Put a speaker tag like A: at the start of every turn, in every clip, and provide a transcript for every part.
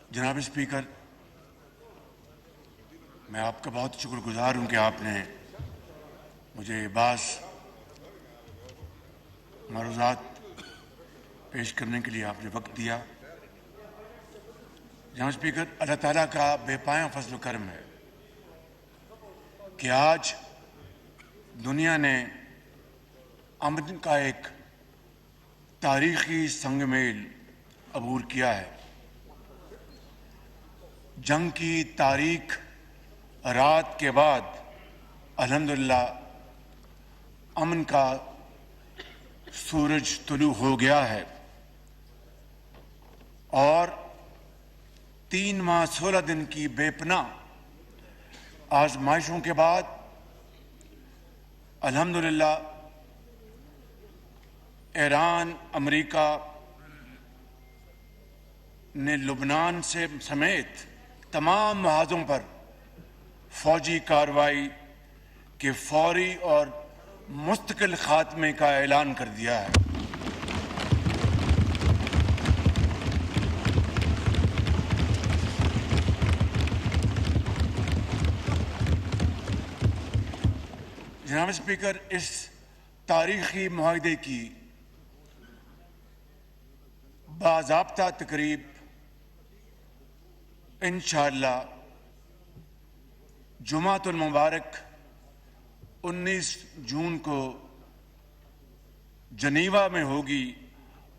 A: جناب اسپیکر، میں آپ کا بہت شکر گزار ہوں کہ آپ نے مجھے بعض معروضات پیش کرنے کے لیے آپ نے وقت دیا۔ جناب اسپیکر، اللہ تعالیٰ کا بے پایاں فضل و کرم ہے کہ آج دنیا نے امن کا ایک تاریخی سنگ میل عبور کیا ہے۔ جنگ کی تاریک رات کے بعد الحمدللہ امن کا سورج طلوع ہو گیا ہے، اور 3 ماہ 16 دن کی بے پناہ آزمائشوں کے بعد الحمدللہ ایران، امریکہ نے لبنان سے سمیت تمام محاذوں پر فوجی کارروائی کے فوری اور مستقل خاتمے کا اعلان کر دیا ہے۔ جناب اسپیکر، اس تاریخی معاہدے کی باضابطہ تقریب انشاءاللہ جمعۃ المبارک 19 جون کو جنیوا میں ہوگی،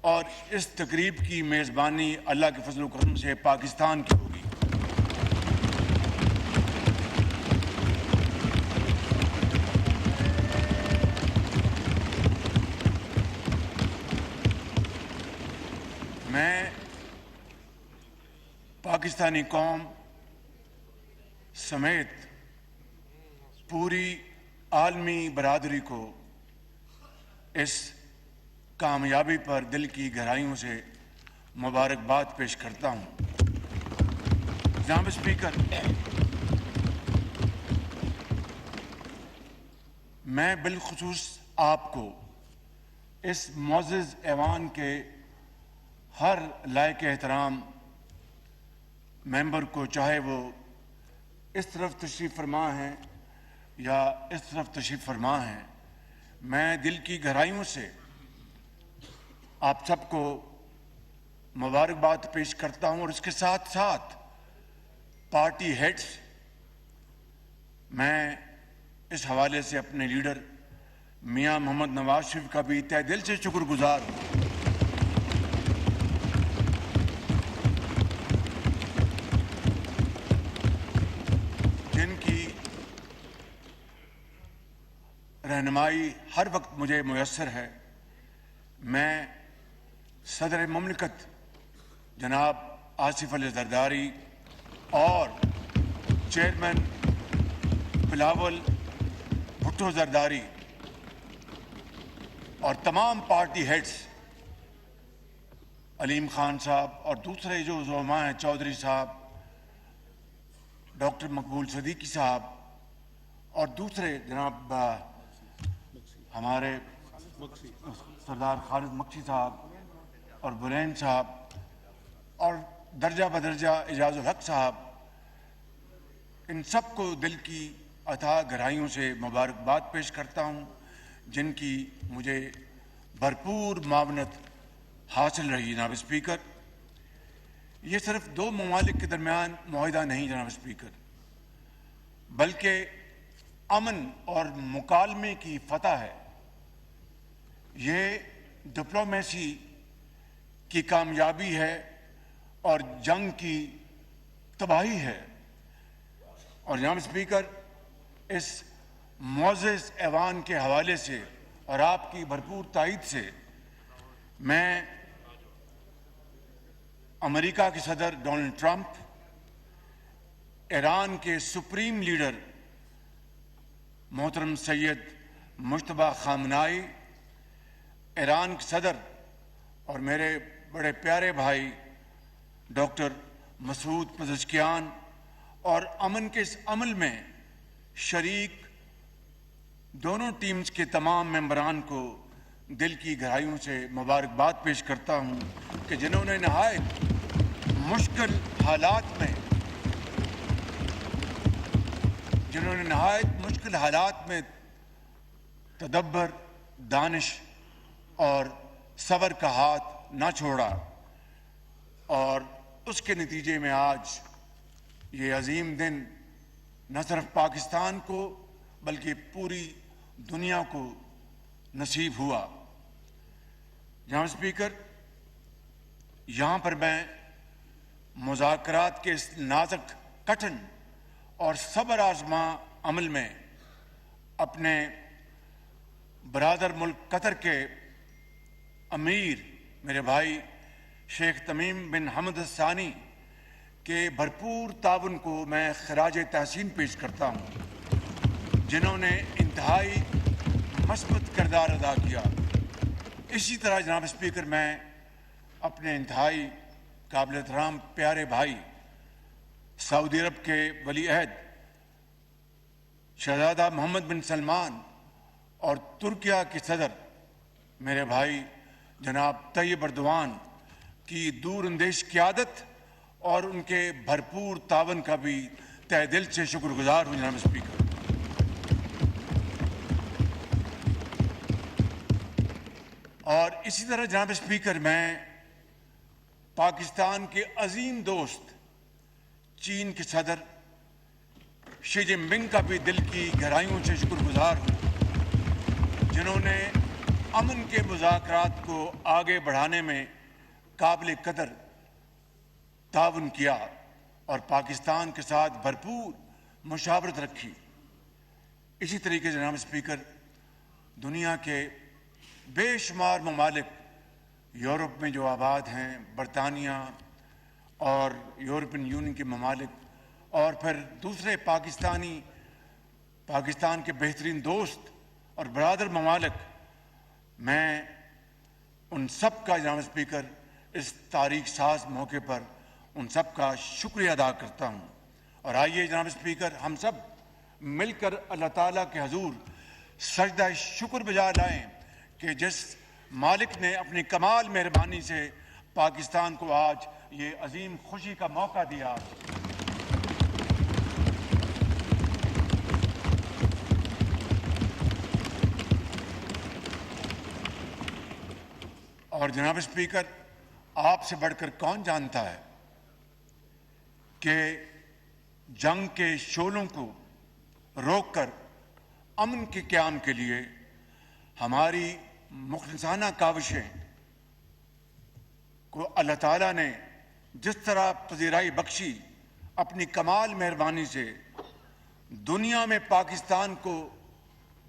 A: اور اس تقریب کی میزبانی اللہ کے فضل و کرم سے پاکستان کی ہوگی۔ میں پاکستانی قوم سمیت پوری عالمی برادری کو اس کامیابی پر دل کی گہرائیوں سے مبارکباد پیش کرتا ہوں۔ جناب اسپیکر، میں بالخصوص آپ کو اس معزز ایوان کے ہر لائق احترام ممبر کو، چاہے وہ اس طرف تشریف فرما ہیں یا اس طرف تشریف فرما ہیں، میں دل کی گہرائیوں سے آپ سب کو مبارکباد پیش کرتا ہوں، اور اس کے ساتھ ساتھ پارٹی ہیڈز، میں اس حوالے سے اپنے لیڈر میاں محمد نواز شریف کا بھی تہ دل سے شکر گزار ہوں، جن کی رہنمائی ہر وقت مجھے میسر ہے۔ میں صدر مملکت جناب آصف علی زرداری اور چیئرمین بلاول بھٹو زرداری اور تمام پارٹی ہیڈز، علیم خان صاحب اور دوسرے جو زعماء ہیں، چودھری صاحب، ڈاکٹر مقبول صدیقی صاحب اور دوسرے جناب ہمارے سردار خالد مکسی صاحب اور بلین صاحب اور درجہ بدرجہ اعجاز الحق صاحب، ان سب کو دل کی اتھاہ گہرائیوں سے مبارکباد پیش کرتا ہوں، جن کی مجھے بھرپور معاونت حاصل رہی۔ جناب اسپیکر، یہ صرف 2 ممالک کے درمیان معاہدہ نہیں جناب اسپیکر، بلکہ امن اور مکالمے کی فتح ہے۔ یہ ڈپلومیسی کی کامیابی ہے اور جنگ کی تباہی ہے۔ اور جناب اسپیکر، اس معزز ایوان کے حوالے سے اور آپ کی بھرپور تائید سے میں امریکہ کے صدر ڈونلڈ ٹرمپ، ایران کے سپریم لیڈر محترم سید مجتبیٰ خامنائی، ایران کے صدر اور میرے بڑے پیارے بھائی ڈاکٹر مسعود پزشکیان اور امن کے اس عمل میں شریک دونوں ٹیمز کے تمام ممبران کو دل کی گہرائیوں سے مبارکباد پیش کرتا ہوں کہ جنہوں نے نہایت مشکل حالات میں جنہوں نے نہایت مشکل حالات میں تدبر، دانش اور صبر کا ہاتھ نہ چھوڑا، اور اس کے نتیجے میں آج یہ عظیم دن نہ صرف پاکستان کو بلکہ پوری دنیا کو نصیب ہوا۔ جناب اسپیکر، یہاں پر میں مذاکرات کے اس نازک، کٹھن اور صبر آزما عمل میں اپنے برادر ملک قطر کے امیر میرے بھائی شیخ تمیم بن حمد الثانی کے بھرپور تعاون کو میں خراج تحسین پیش کرتا ہوں، جنہوں نے انتہائی مثبت کردار ادا کیا۔ اسی طرح جناب اسپیکر، میں اپنے انتہائی قابل احترام پیارے بھائی سعودی عرب کے ولی عہد شہزادہ محمد بن سلمان اور ترکیہ کے صدر میرے بھائی جناب طیب اردوان کی دور اندیش قیادت اور ان کے بھرپور تعاون کا بھی تہ دل سے شکر گزار ہوں جناب اسپیکر۔ اور اسی طرح جناب اسپیکر، میں پاکستان کے عظیم دوست چین کے صدر شی جن پنگ کا بھی دل کی گہرائیوں سے شکر گزار ہوں، جنہوں نے امن کے مذاکرات کو آگے بڑھانے میں قابل قدر تعاون کیا اور پاکستان کے ساتھ بھرپور مشاورت رکھی۔ اسی طریقے سے جناب اسپیکر، دنیا کے بے شمار ممالک یورپ میں جو آباد ہیں، برطانیہ اور یورپین یونین کے ممالک، اور پھر دوسرے پاکستان کے بہترین دوست اور برادر ممالک، میں ان سب کا جناب اسپیکر اس تاریخ ساز موقع پر ان سب کا شکریہ ادا کرتا ہوں۔ اور آئیے جناب اسپیکر، ہم سب مل کر اللہ تعالیٰ کے حضور سجدہ شکر بجا لائیں کہ جس مالک نے اپنی کمال مہربانی سے پاکستان کو آج یہ عظیم خوشی کا موقع دیا۔ اور جناب اسپیکر، آپ سے بڑھ کر کون جانتا ہے کہ جنگ کے شعلوں کو روک کر امن کے قیام کے لیے ہماری مخلصانہ کاوشیں کو اللہ تعالیٰ نے جس طرح پذیرائی بخشی، اپنی کمال مہربانی سے دنیا میں پاکستان کو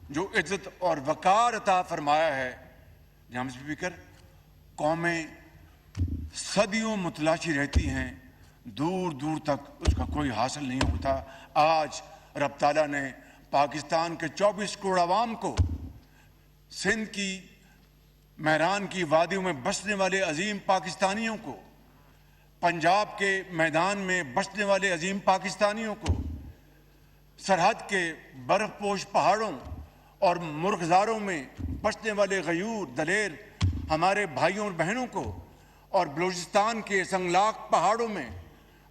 A: جو عزت اور وقار عطا فرمایا ہے، جناب اسپیکر، قومیں صدیوں متلاشی رہتی ہیں، دور دور تک اس کا کوئی حاصل نہیں ہوتا۔ آج رب تعالیٰ نے پاکستان کے 24 کروڑ عوام کو، سندھ کی مہران کی وادیوں میں بسنے والے عظیم پاکستانیوں کو، پنجاب کے میدان میں بسنے والے عظیم پاکستانیوں کو، سرحد کے برف پوش پہاڑوں اور مرغزاروں میں بسنے والے غیور دلیر ہمارے بھائیوں اور بہنوں کو، اور بلوچستان کے سنگلاق پہاڑوں میں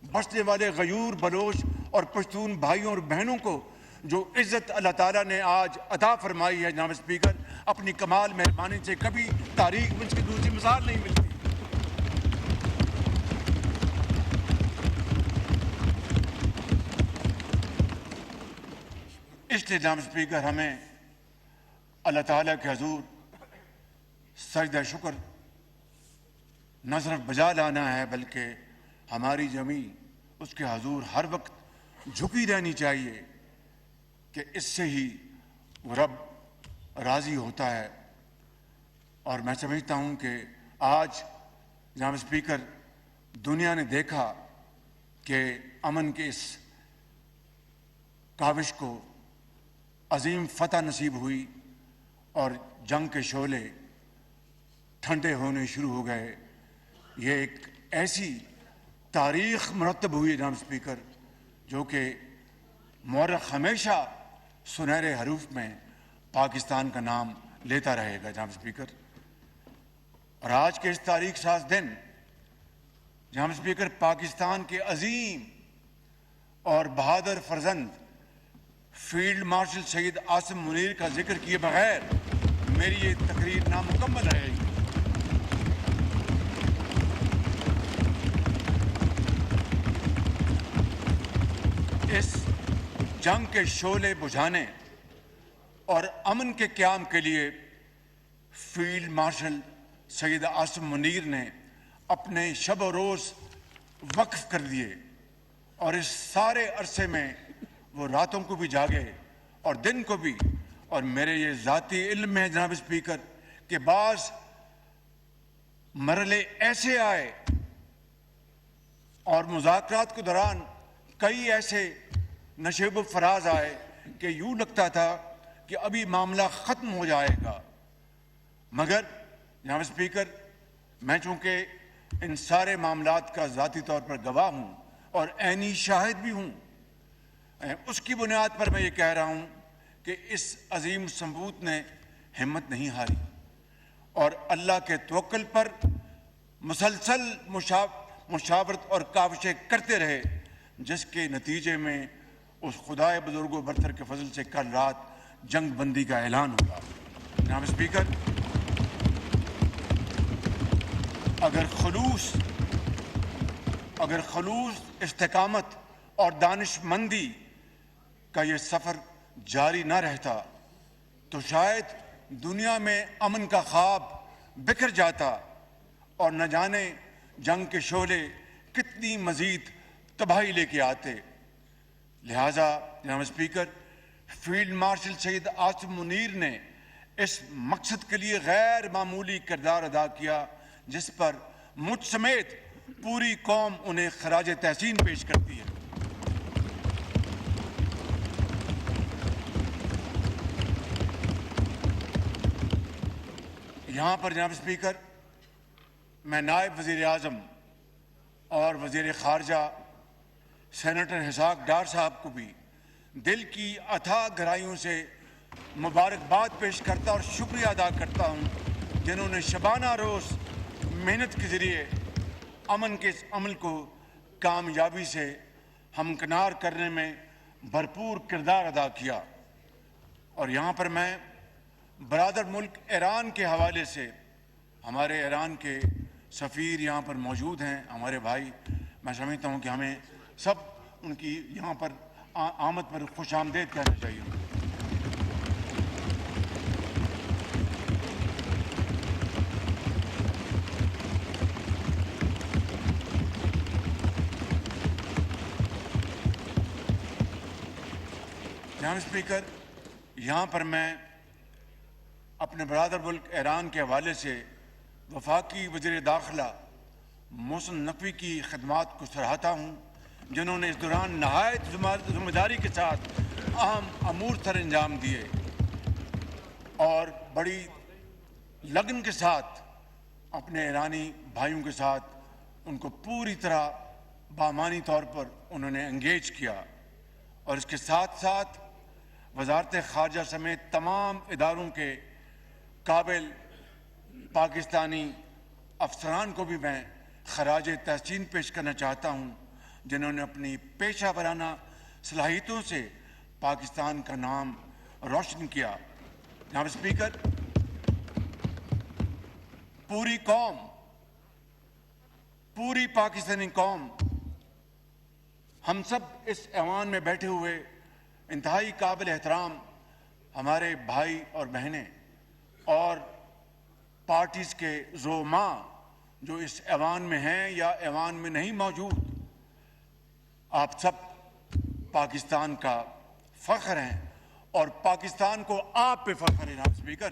A: بسنے والے غیور بلوچ اور پشتون بھائیوں اور بہنوں کو جو عزت اللہ تعالیٰ نے آج عطا فرمائی ہے، جناب اسپیکر، اپنی کمال مہربانی سے کبھی تاریخ میں اس کی دوسری مثال نہیں ملتی۔ اس لیے جناب اسپیکر، ہمیں اللہ تعالیٰ کے حضور سجدہ شکر نہ صرف بجا لانا ہے، بلکہ ہماری زمین اس کے حضور ہر وقت جھکی رہنی چاہیے کہ اس سے ہی وہ رب راضی ہوتا ہے۔ اور میں سمجھتا ہوں کہ آج جناب اسپیکر، دنیا نے دیکھا کہ امن کے اس کاوش کو عظیم فتح نصیب ہوئی اور جنگ کے شعلے ٹھنڈے ہونے شروع ہو گئے۔ یہ ایک ایسی تاریخ مرتب ہوئی جناب اسپیکر جو کہ مورخ ہمیشہ سنہرے حروف میں پاکستان کا نام لیتا رہے گا جناب اسپیکر۔ اور آج کے اس تاریخ ساز دن جناب اسپیکر، پاکستان کے عظیم اور بہادر فرزند فیلڈ مارشل سید عاصم منیر کا ذکر کیے بغیر میری یہ تقریر نامکمل رہے گی۔ اس جنگ کے شعلے بجھانے اور امن کے قیام کے لیے فیلڈ مارشل سید عاصم منیر نے اپنے شب و روز وقف کر دیے، اور اس سارے عرصے میں وہ راتوں کو بھی جاگے اور دن کو بھی۔ اور میرے یہ ذاتی علم ہے جناب اسپیکر کہ بعض مرحلے ایسے آئے اور مذاکرات کے دوران کئی ایسے نشیب و فراز آئے کہ یوں لگتا تھا کہ ابھی معاملہ ختم ہو جائے گا، مگر جناب اسپیکر میں چونکہ ان سارے معاملات کا ذاتی طور پر گواہ ہوں اور عینی شاہد بھی ہوں، اس کی بنیاد پر میں یہ کہہ رہا ہوں کہ اس عظیم ثبوت نے ہمت نہیں ہاری اور اللہ کے توکل پر مسلسل مشاورت اور کاوشیں کرتے رہے، جس کے نتیجے میں اس خدائے بزرگ و برتر کے فضل سے کل رات جنگ بندی کا اعلان ہوا۔ جناب اسپیکر، اگر خلوص، استقامت اور دانش مندی کا یہ سفر جاری نہ رہتا تو شاید دنیا میں امن کا خواب بکھر جاتا اور نہ جانے جنگ کے شعلے کتنی مزید تباہی لے کے آتے۔ لہٰذا جناب speaker, field marshal Syed Asim Munir نے اس مقصد کے لیے غیر معمولی کردار ادا کیا، جس پر مجھ سمیت پوری قوم انہیں خراج تحسین پیش کرتی ہے۔ یہاں پر جناب اسپیکر میں نائب وزیر اعظم اور وزیر خارجہ سینیٹر اسحاق ڈار صاحب کو بھی دل کی اتھاہ گہرائیوں سے مبارکباد پیش کرتا اور شکریہ ادا کرتا ہوں، جنہوں نے شبانہ روز محنت کے ذریعے امن کے اس عمل کو کامیابی سے ہمکنار کرنے میں بھرپور کردار ادا کیا۔ اور یہاں پر میں برادر ملک ایران کے حوالے سے، ہمارے ایران کے سفیر یہاں پر موجود ہیں، ہمارے بھائی، میں سمجھتا ہوں کہ ہمیں سب ان کی یہاں پر آمد پر خوش آمدید کہنا چاہیے۔ جناب اسپیکر، یہاں پر میں اپنے برادر ملک ایران کے حوالے سے وفاقی وزیر داخلہ محسن نقوی کی خدمات کو سراہتا ہوں، جنہوں نے اس دوران نہایت ذمہ داری کے ساتھ اہم امور سر انجام دیے اور بڑی لگن کے ساتھ اپنے ایرانی بھائیوں کے ساتھ ان کو پوری طرح بامانی طور پر انہوں نے انگیج کیا، اور اس کے ساتھ ساتھ وزارت خارجہ سمیت تمام اداروں کے قابل پاکستانی افسران کو بھی میں خراج تحسین پیش کرنا چاہتا ہوں، جنہوں نے اپنی پیشہ ورانہ صلاحیتوں سے پاکستان کا نام روشن کیا۔ جناب اسپیکر، پوری قوم، پوری پاکستانی قوم، ہم سب اس ایوان میں بیٹھے ہوئے انتہائی قابل احترام ہمارے بھائی اور بہنیں اور پارٹیز کے زعماء جو اس ایوان میں ہیں یا ایوان میں نہیں موجود، آپ سب پاکستان کا فخر ہیں اور پاکستان کو آپ پہ فخر ہے۔ جناب اسپیکر،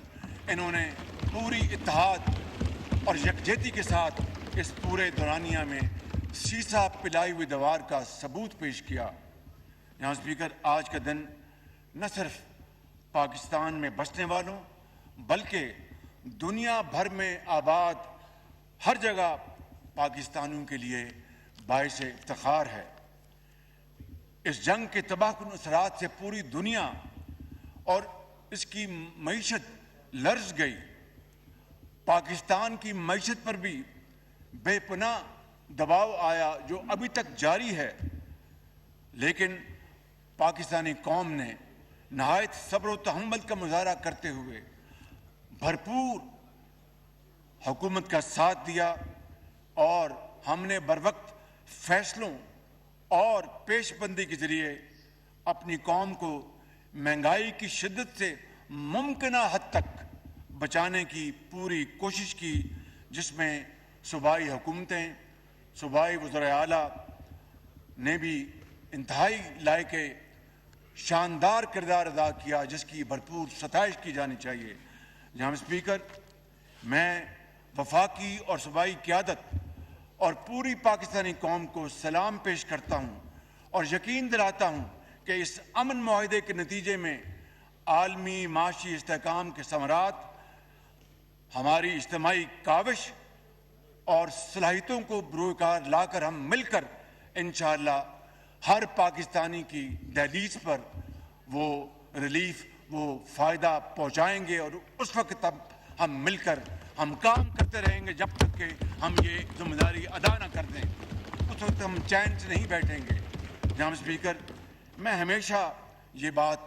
A: انہوں نے پوری اتحاد اور یکجہتی کے ساتھ اس پورے دورانیہ میں سیسا پلائی ہوئی دیوار کا ثبوت پیش کیا۔ جناب اسپیکر، آج کا دن نہ صرف پاکستان میں بسنے والوں بلکہ دنیا بھر میں آباد ہر جگہ پاکستانیوں کے لیے باعث افتخار ہے۔ اس جنگ کے تباہ کن اثرات سے پوری دنیا اور اس کی معیشت لرز گئی۔ پاکستان کی معیشت پر بھی بے پناہ دباؤ آیا جو ابھی تک جاری ہے، لیکن پاکستانی قوم نے نہایت صبر و تحمل کا مظاہرہ کرتے ہوئے بھرپور حکومت کا ساتھ دیا، اور ہم نے بروقت فیصلوں اور پیش بندی کے ذریعے اپنی قوم کو مہنگائی کی شدت سے ممکنہ حد تک بچانے کی پوری کوشش کی، جس میں صوبائی حکومتیں، صوبائی وزرائے اعلیٰ نے بھی انتہائی لائق شاندار کردار ادا کیا، جس کی بھرپور ستائش کی جانی چاہیے۔ جناب اسپیکر، میں وفاقی اور صوبائی قیادت اور پوری پاکستانی قوم کو سلام پیش کرتا ہوں اور یقین دلاتا ہوں کہ اس امن معاہدے کے نتیجے میں عالمی معاشی استحکام کے ثمرات ہماری اجتماعی کاوش اور صلاحیتوں کو بروئے کار لا کر ہم مل کر انشاءاللہ ہر پاکستانی کی دہلیز پر وہ ریلیف، وہ فائدہ پہنچائیں گے، اور اس وقت تک ہم مل کر ہم کام کرتے رہیں گے جب تک کہ ہم یہ ذمہ داری ادا نہ کر دیں۔ اس وقت ہم چین سے نہیں بیٹھیں گے۔ جناب اسپیکر، میں ہمیشہ یہ بات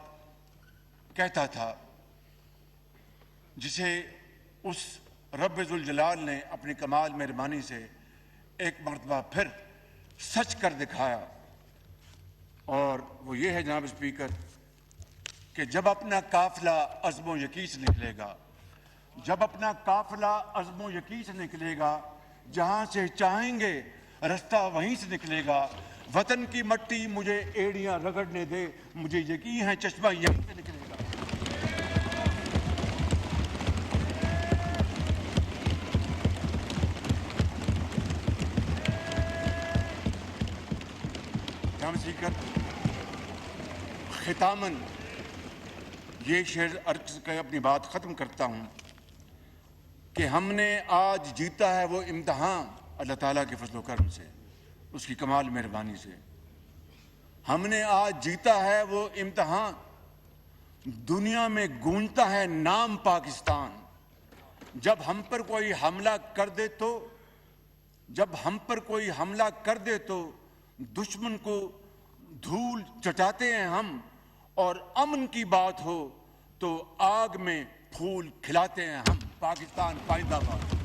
A: کہتا تھا جسے اس رب ذوالجلال نے اپنی کمال مہربانی سے ایک مرتبہ پھر سچ کر دکھایا، اور وہ یہ ہے جناب اسپیکر کہ جب اپنا قافلہ عزم و یقین سے نکلے گا، جب اپنا قافلہ عزم و یقین سے نکلے گا، جہاں سے چاہیں گے رستہ وہیں سے نکلے گا۔ وطن کی مٹی مجھے ایڑیاں رگڑنے دے، مجھے یقین ہے چشمہ یہیں سے نکلے گا۔ جناب اسپیکر، ختاماً یہ شعر عرض کر اپنی بات ختم کرتا ہوں کہ ہم نے آج جیتا ہے وہ امتحان اللہ تعالیٰ کے فضل و کرم سے، اس کی کمال مہربانی سے۔ ہم نے آج جیتا ہے وہ امتحان، دنیا میں گونجتا ہے نام پاکستان۔ جب ہم پر کوئی حملہ کر دے تو دشمن کو دھول چٹاتے ہیں ہم، اور امن کی بات ہو تو آگ میں پھول کھلاتے ہیں ہم۔ پاکستان پائندہ باد۔